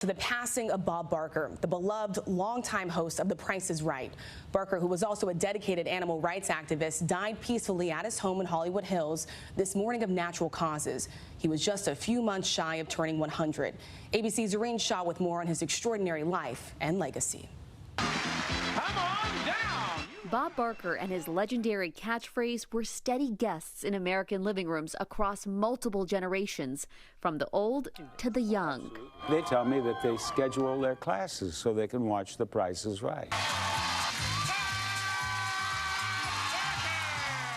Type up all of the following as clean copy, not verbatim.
To the passing of Bob Barker, the beloved longtime host of The Price is Right. Barker, who was also a dedicated animal rights activist, died peacefully at his home in Hollywood Hills this morning of natural causes. He was just a few months shy of turning 100. ABC's Zareen Shaw with more on his extraordinary life and legacy. Come on down! Bob Barker and his legendary catchphrase were steady guests in American living rooms across multiple generations, from the old to the young. They tell me that they schedule their classes so they can watch The Price is Right.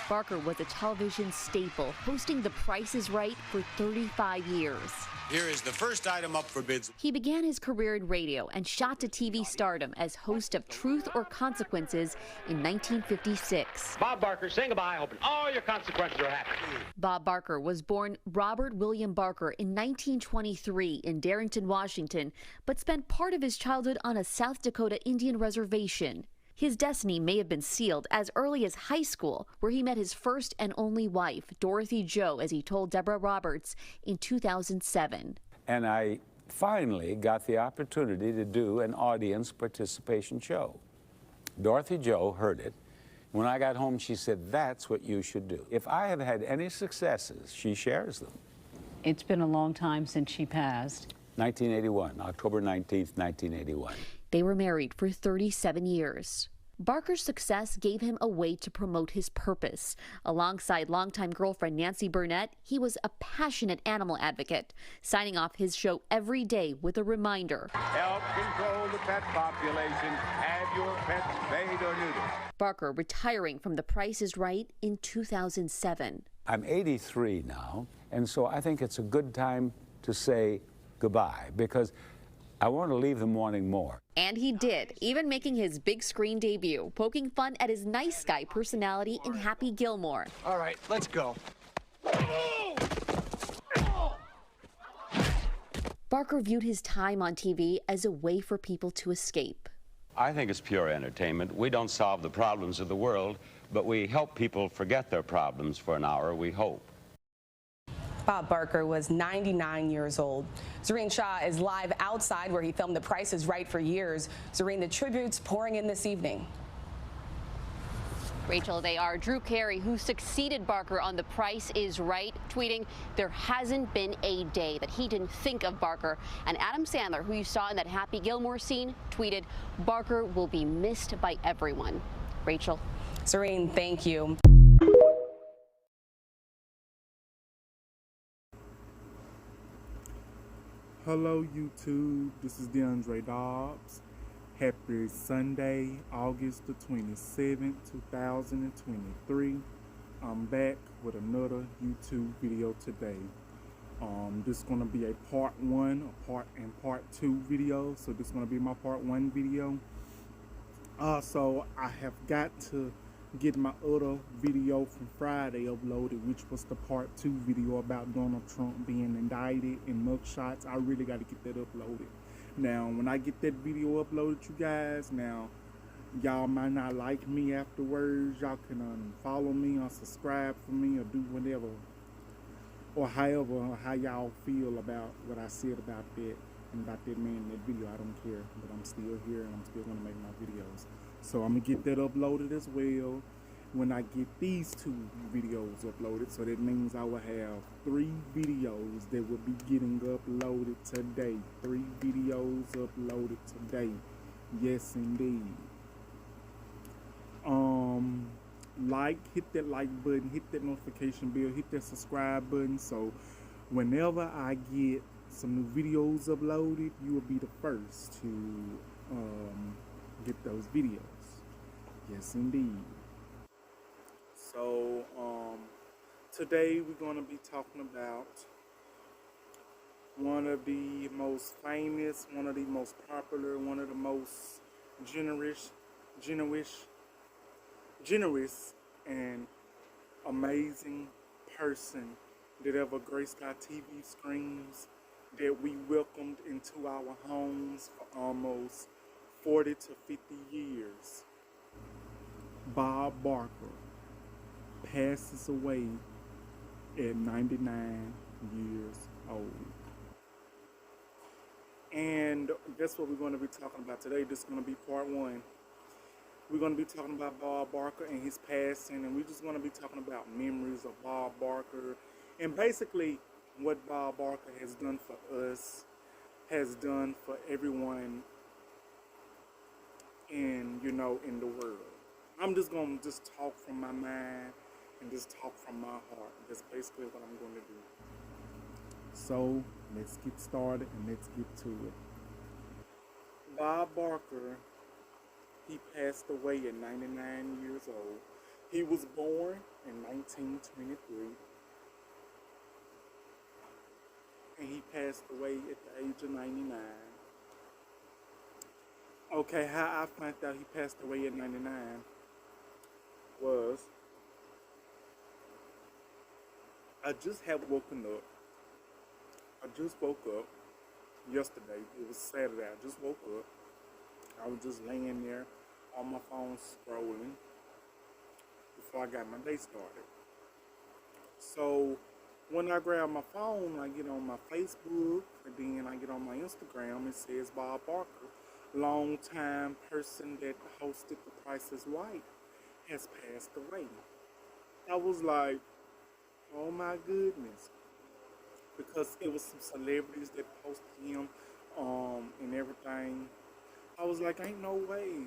Barker was a television staple, hosting The Price is Right for 35 years. Here is the first item up for bids. He began his career in radio and shot to TV stardom as host of Truth or Consequences in 1956. Bob Barker, saying goodbye, hoping all your consequences are happy. Bob Barker was born Robert William Barker in 1923 in Darrington, Washington, but spent part of his childhood on a South Dakota Indian reservation. His destiny may have been sealed as early as high school, where he met his first and only wife, Dorothy Jo, as he told Deborah Roberts in 2007. And I finally got the opportunity to do an audience participation show. Dorothy Jo heard it. When I got home, she said, "That's what you should do." If I have had any successes, she shares them. It's been a long time since she passed. 1981, October 19th, 1981. They were married for 37 years. Barker's success gave him a way to promote his purpose. Alongside longtime girlfriend Nancy Burnett, he was a passionate animal advocate, signing off his show every day with a reminder. Help control the pet population. Have your pets spayed or neutered. Barker retiring from The Price is Right in 2007. I'm 83 now, and so I think it's a good time to say goodbye, because I want to leave them wanting more. And he did, even making his big screen debut, poking fun at his nice guy personality in Happy Gilmore. All right, let's go. Barker viewed his time on TV as a way for people to escape. I think it's pure entertainment. We don't solve the problems of the world, but we help people forget their problems for an hour, we hope. Bob Barker was 99 years old. Zareen Shaw is live outside where he filmed The Price is Right for years. Zareen, the tributes pouring in this evening. Rachel, they are. Drew Carey, who succeeded Barker on The Price is Right, tweeting, "There hasn't been a day that he didn't think of Barker." And Adam Sandler, who you saw in that Happy Gilmore scene, tweeted, "Barker will be missed by everyone." Rachel. Zareen, thank you. Hello YouTube, this is DeAndre Dobbs. Happy Sunday, August the 27th, 2023. I'm back with another YouTube video today. This is going to be a part 1, a part 2 video. So this is going to be my part 1 video. Also, I have got to get my other video from Friday uploaded, which was the part 2 video about Donald Trump being indicted and mugshots. I really got to get that uploaded. Now, when I get that video uploaded, you guys, now, y'all might not like me afterwards. Y'all can follow me or subscribe for me or do whatever. Or however, how y'all feel about what I said about that and about that man in that video. I don't care, but I'm still here and I'm still going to make my videos. So I'm going to get that uploaded as well when I get these 2 videos uploaded. So that means I will have 3 videos that will be getting uploaded today. 3 videos uploaded today. Yes, indeed. Hit that like button, hit that notification bell, hit that subscribe button. So whenever I get some new videos uploaded, you will be the first to get those videos. Yes, indeed. So, today we're going to be talking about one of the most famous, one of the most popular, one of the most generous and amazing person that ever graced our TV screens, that we welcomed into our homes for almost 40 to 50 years. Bob Barker passes away at 99 years old. And that's what we're going to be talking about today. This is going to be part one. We're going to be talking about Bob Barker and his passing, and we're just going to be talking about memories of Bob Barker and basically what Bob Barker has done for us, has done for everyone in, you know, in the world. I'm just going to just talk from my mind and just talk from my heart. That's basically what I'm going to do. So let's get started and let's get to it. Bob Barker, he passed away at 99 years old. He was born in 1923. And he passed away at the age of 99. Okay, how I found out he passed away at 99 was I just had woken up. I just woke up yesterday. It was Saturday. I just woke up. I was just laying there on my phone scrolling before I got my day started. So when I grab my phone, I get on my Facebook, and then I get on my Instagram. It says Bob Barker, longtime person that hosted The Price is Right, has passed away. I was like, oh my goodness. Because it was some celebrities that posted him and everything. I was like, ain't no way.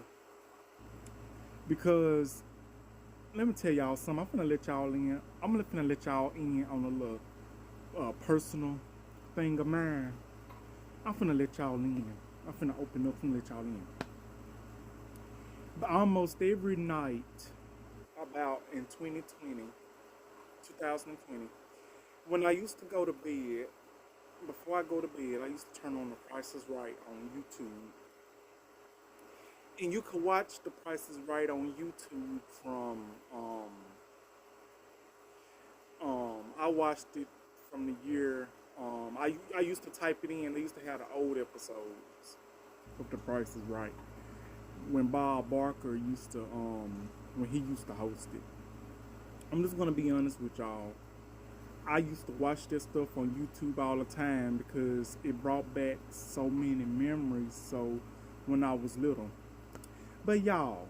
Because let me tell y'all something. I'm finna let y'all in. I'm finna let y'all in on a little personal thing of mine. I'm finna let y'all in. I'm finna open up and let y'all in. But almost every night, about in 2020, when I used to go to bed, before I go to bed, I used to turn on The Price is Right on YouTube. And you can watch The Price is Right on YouTube from, I watched it from the year, I used to type it in. They used to have the old episodes of The Price is Right. When Bob Barker used to, when he used to host it. I'm just gonna be honest with y'all. I used to watch this stuff on YouTube all the time because it brought back so many memories. So when I was little. But y'all,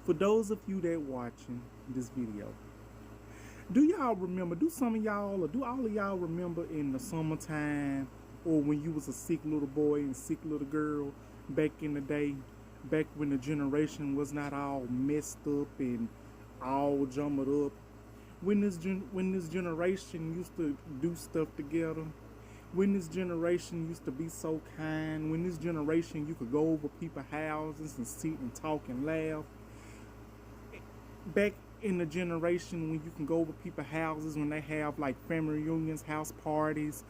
for those of you that watching this video, do y'all remember, do some of y'all or do all of y'all remember in the summertime or when you was a sick little boy and sick little girl back in the day, back when the generation was not all messed up and all jumbled up? When this generation used to do stuff together, when this generation used to be so kind, when this generation you could go over people's houses and sit and talk and laugh. Back in the generation when you can go over people's houses when they have like family reunions, house parties,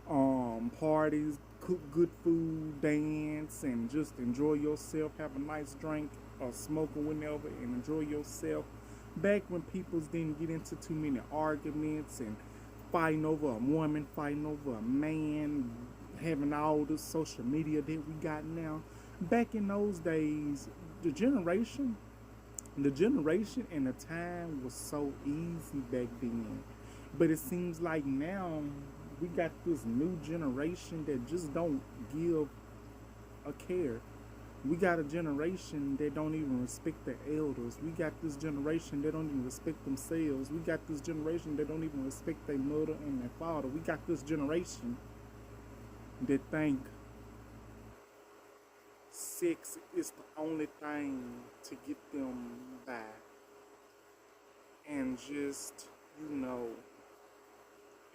cook good food, dance, and just enjoy yourself, have a nice drink or smoke or whatever and enjoy yourself. Back when people didn't get into too many arguments and fighting over a woman, fighting over a man, having all this social media that we got now. Back in those days, the generation and the time was so easy back then. But it seems like now we got this new generation that just don't give a care. We got a generation that don't even respect their elders. We got this generation that don't even respect themselves. We got this generation that don't even respect their mother and their father. We got this generation that think sex is the only thing to get them by. And just, you know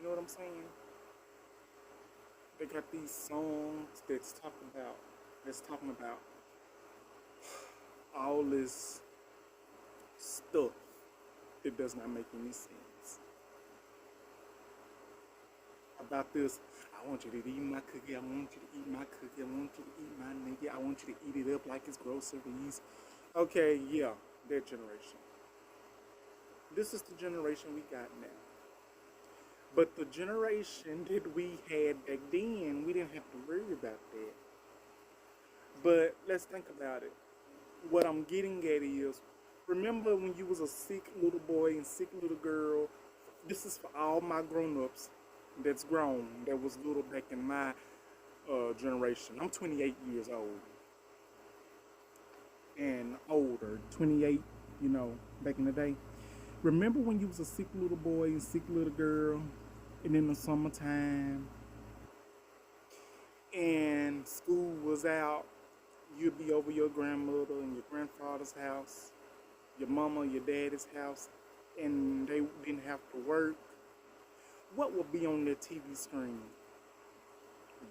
what I'm saying? They got these songs that's talking about all this stuff that does not make any sense. About this, I want you to eat my cookie, I want you to eat my cookie, I want you to eat my nigga, I want you to eat it up like it's groceries. Okay, yeah, that generation. This is the generation we got now. But the generation that we had back then, we didn't have to worry about that. But let's think about it. What I'm getting at is, remember when you was a sick little boy and sick little girl? This is for all my grown-ups that's grown, that was little back in my generation. I'm 28 years old and older, 28, you know, back in the day. Remember when you was a sick little boy and sick little girl, and in the summertime, and school was out, you'd be over your grandmother and your grandfather's house, your mama, your daddy's house, and they didn't have to work. What would be on their TV screen?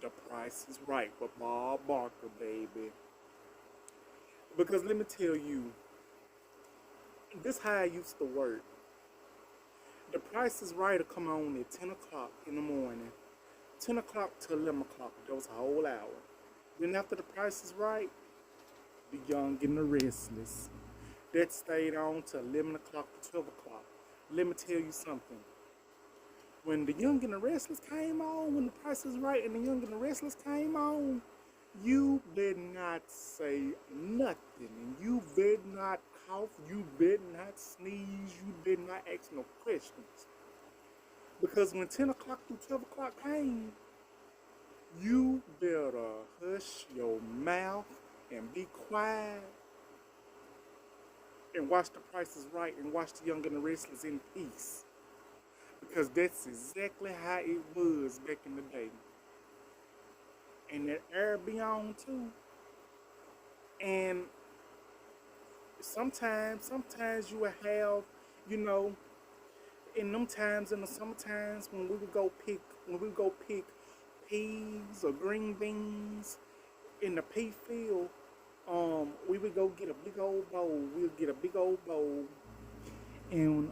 The Price is Right with Bob Barker, baby. Because let me tell you, this how I used to work. The Price is Right will come on at 10 o'clock in the morning. 10 o'clock to 11 o'clock, that was a whole hour. Then after The Price is Right, The Young and the Restless. That stayed on to 11 o'clock to 12 o'clock. Let me tell you something. When The Young and the Restless came on, when The Price is Right and The Young and the Restless came on, you better not say nothing. And you better not cough. You better not sneeze. You better not ask no questions. Because when 10 o'clock through 12 o'clock came, you better hush your mouth and be quiet and watch The Price is Right and watch The Young and the Restless in peace. Because that's exactly how it was back in the day. And that air be on too. And sometimes you will have, you know, in them times, in the summertimes, when we would go pick peas or green beans in the pea field, we would go get a big old bowl. We'll get a big old bowl, and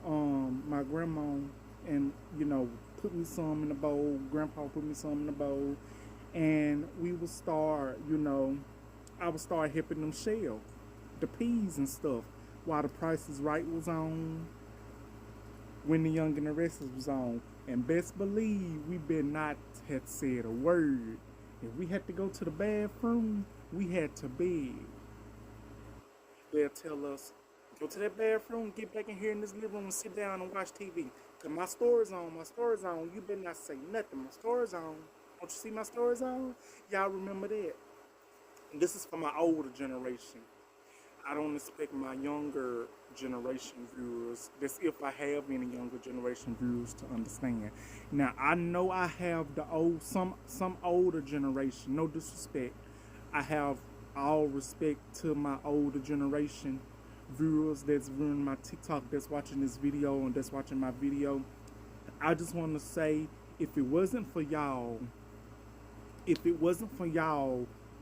my grandma and, you know, put me some in the bowl. Grandpa put me some in the bowl, and we would start, you know, I would start helping them shell the peas and stuff while The Price is Right was on, when The Young and the Restless was on. And best believe we better not have said a word. If we had to go to the bathroom, we had to beg. They'll tell us, go to that bathroom, get back in here in this living room and sit down and watch TV. Cause my story's on, You better not say nothing, my story's on. Don't you see my story's on? Y'all remember that. And this is for my older generation. I don't expect my younger generation viewers, that's if I have any younger generation viewers, to understand. Now, I know I have the some older generation, no disrespect. I have all respect to my older generation viewers that's viewing my TikTok, that's watching this video and that's watching my video. I just want to say, if it wasn't for y'all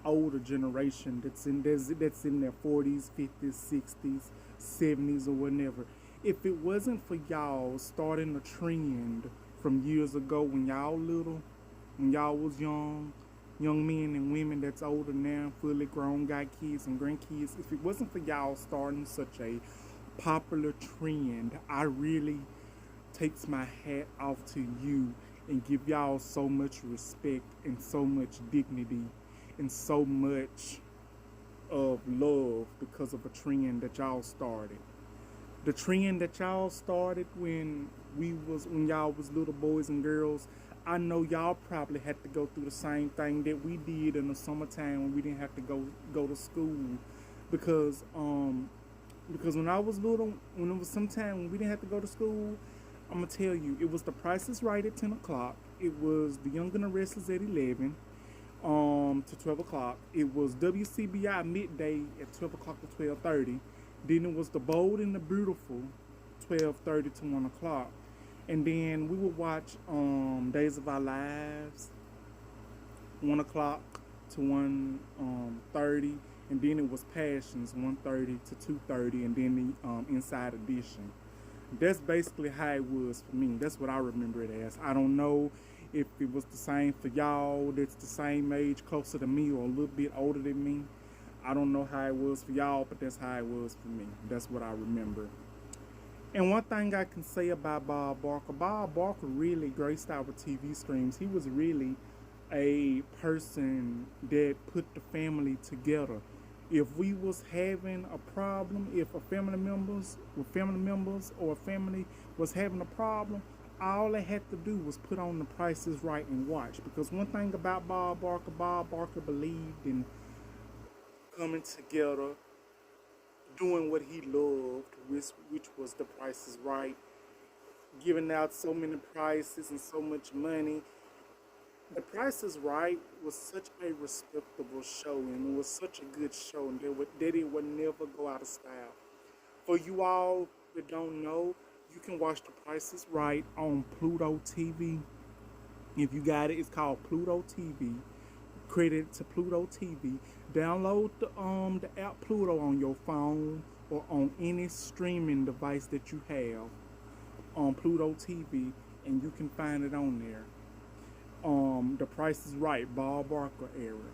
older generation that's in their 40s, 50s, 60s, 70s, or whatever, if it wasn't for y'all starting a trend from years ago when y'all little, when y'all was young men and women that's older now, fully grown, got kids and grandkids, if it wasn't for y'all starting such a popular trend, I really takes my hat off to you and give y'all so much respect and so much dignity and so much of love because of a trend that y'all started. The trend that y'all started when y'all was little boys and girls, I know y'all probably had to go through the same thing that we did in the summertime when we didn't have to go to school. Because when I was little, when it was sometime when we didn't have to go to school, I'm gonna tell you, it was The Price is Right at 10 o'clock. It was The Young and the Restless at 11 to 12 o'clock. It was WCBI midday at 12 o'clock to 12:30. Then it was The Bold and the Beautiful, 12:30 to 1 o'clock. And then we would watch Days of Our Lives, 1 o'clock to 1:30. And then it was Passions, 1:30 to 2:30. And then the Inside Edition. That's basically how it was for me. That's what I remember it as. I don't know if it was the same for y'all that's the same age, closer to me, or a little bit older than me. I don't know how it was for y'all, but that's how it was for me. That's what I remember. And one thing I can say about Bob Barker really graced our TV screens. He was really a person that put the family together. If we was having a problem, if a family members or a family was having a problem, all they had to do was put on The Price is Right and watch. Because one thing about Bob Barker believed in coming together, doing what he loved, which was The Price is Right, giving out so many prizes and so much money. The Price is Right was such a respectable show, and it was such a good show, and that it would never go out of style. For you all that don't know, you can watch The Price is Right on Pluto TV. If you got it, it's called Pluto TV. Credit to Pluto TV. Download the app Pluto on your phone or on any streaming device that you have on Pluto TV, and you can find it on there. The Price is Right, Bob Barker era.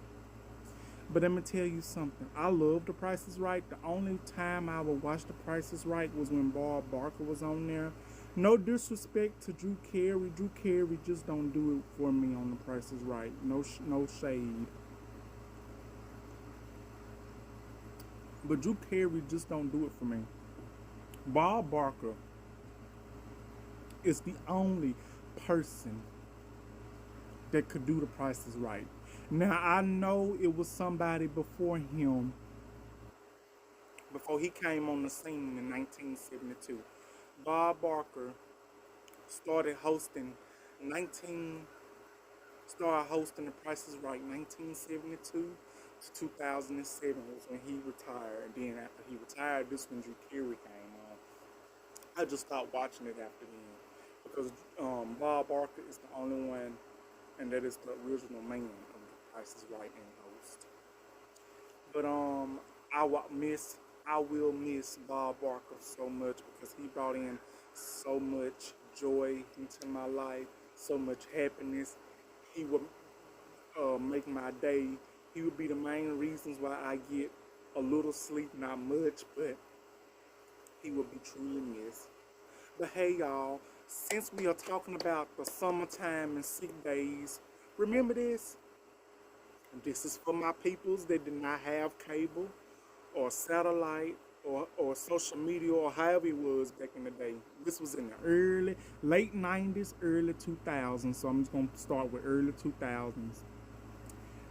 But let me tell you something. I love The Price is Right. The only time I would watch The Price is Right was when Bob Barker was on there. No disrespect to Drew Carey. Drew Carey just don't do it for me on The Price is Right. No shade. But Drew Carey just don't do it for me. Bob Barker is the only person that could do The Price is Right. Now, I know it was somebody before him, before he came on the scene in 1972. Bob Barker started hosting The Price is Right 1972 to 2007 was when he retired. Then after he retired, this when Drew Carey came on. I just stopped watching it after then because Bob Barker is the only one, and that is the original man of The Price is Right and host. But I will miss Bob Barker so much because he brought in so much joy into my life, so much happiness. He would make my day. He would be the main reasons why I get a little sleep, not much, but he would be truly missed. But hey, y'all, since we are talking about the summertime and sick days, remember this? This is for my peoples that did not have cable or satellite or social media or however it was back in the day. This was in the late 90s, early 2000s. So I'm just going to start with early 2000s.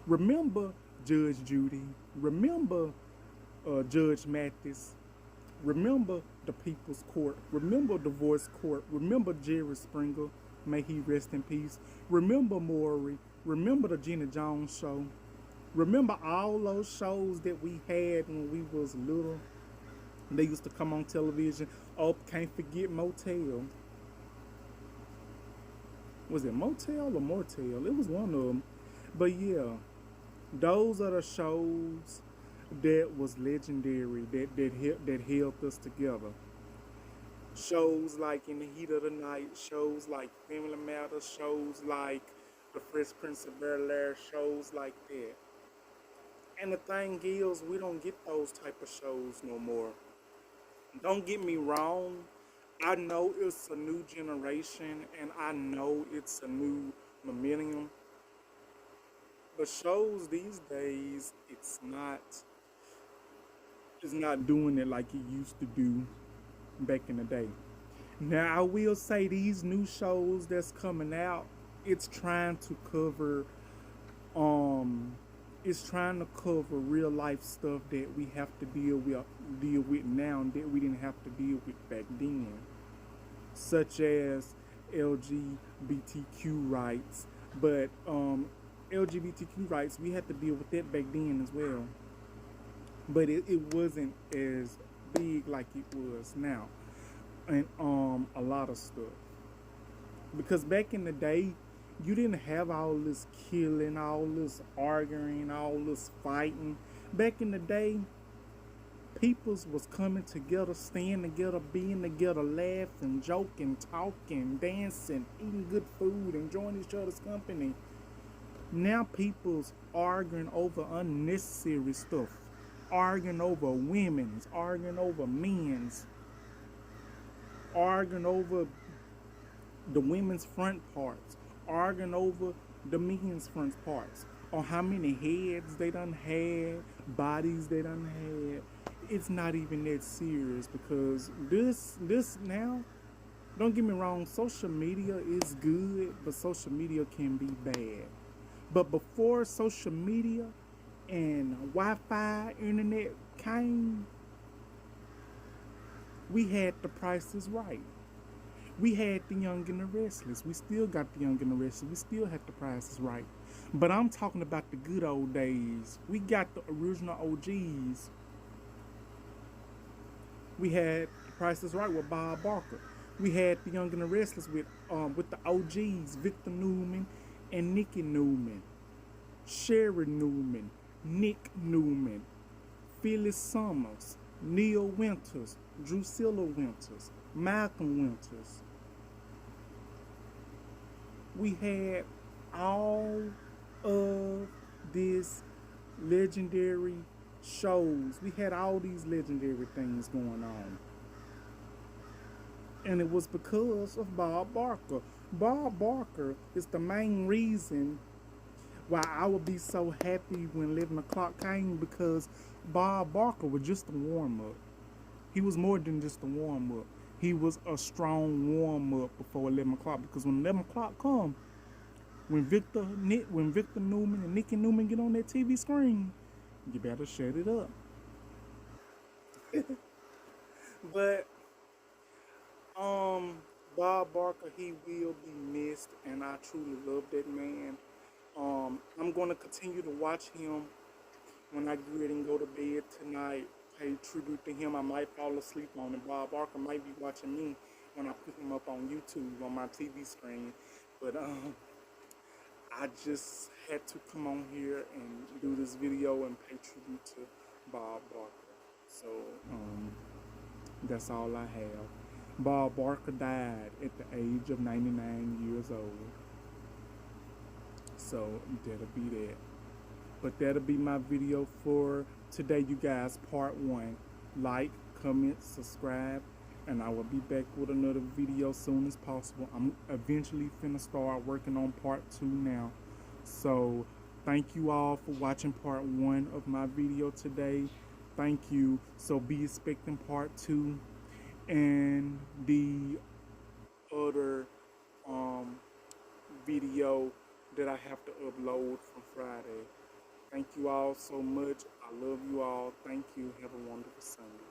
Remember Judge Judy. Remember Judge Mathis. Remember the People's Court. Remember Divorce Court. Remember Jerry Springer. May he rest in peace. Remember Maury. Remember the Jenny Jones Show. Remember all those shows that we had when we was little. They used to come on television. Oh, can't forget Motel. Was it Motel or Mortel? It was one of them. But yeah, those are the shows that was legendary, that held us together. Shows like In the Heat of the Night, shows like Family Matters, shows like The Fresh Prince of Bel-Air, shows like that. And the thing is, we don't get those type of shows no more. Don't get me wrong, I know it's a new generation and I know it's a new millennium. But shows these days, it's not doing it like it used to do back in the day. Now I will say these new shows that's coming out, it's trying to cover real life stuff that we have to deal with now that we didn't have to deal with back then, such as LGBTQ rights. But LGBTQ rights, we had to deal with that back then as well, but it wasn't as big like it was now, and a lot of stuff, because back in the day you didn't have all this killing, all this arguing, all this fighting. Back in the day, peoples was coming together, staying together, being together, laughing, joking, talking, dancing, eating good food, enjoying each other's company. Now people's arguing over unnecessary stuff, arguing over women's, arguing over men's, arguing over the women's front parts, arguing over the men's front parts, or how many heads they done had, bodies they done had. It's not even that serious, because this now, Don't get me wrong, social media is good, but social media can be bad. But before social media and Wi-Fi internet came, we had The Price is Right. We had The Young and the Restless. We still got The Young and the Restless. We still had The Price is Right. But I'm talking about the good old days. We got the original OGs. We had The Price is Right with Bob Barker. We had The Young and the Restless with the OGs, Victor Newman and Nikki Newman, Sherry Newman, Nick Newman, Phyllis Summers, Neil Winters, Drusilla Winters, Malcolm Winters. We had all of this legendary shows. We had all these legendary things going on. And it was because of Bob Barker. Bob Barker is the main reason why I would be so happy when 11 o'clock came, because Bob Barker was just a warm-up. He was more than just a warm-up. He was a strong warm-up before 11 o'clock, because when 11 o'clock come, when Victor Newman and Nikki Newman get on that TV screen, you better shut it up. But Bob Barker, he will be missed, and I truly love that man. I'm going to continue to watch him when I get ready and go to bed tonight. Pay tribute to him. I might fall asleep on him. Bob Barker might be watching me when I put him up on YouTube on my TV screen. But I just had to come on here and do this video and pay tribute to Bob Barker. So that's all I have. Bob Barker died at the age of 99 years old. So that'll be that. But that'll be my video for today, you guys. Part 1. Like, comment, subscribe, and I will be back with another video soon as possible. I'm eventually finna start working on part 2 now. So thank you all for watching part 1 of my video today. Thank you. So be expecting part 2 and the other video that I have to upload from Friday. Thank you all so much. I love you all. Thank you. Have a wonderful Sunday.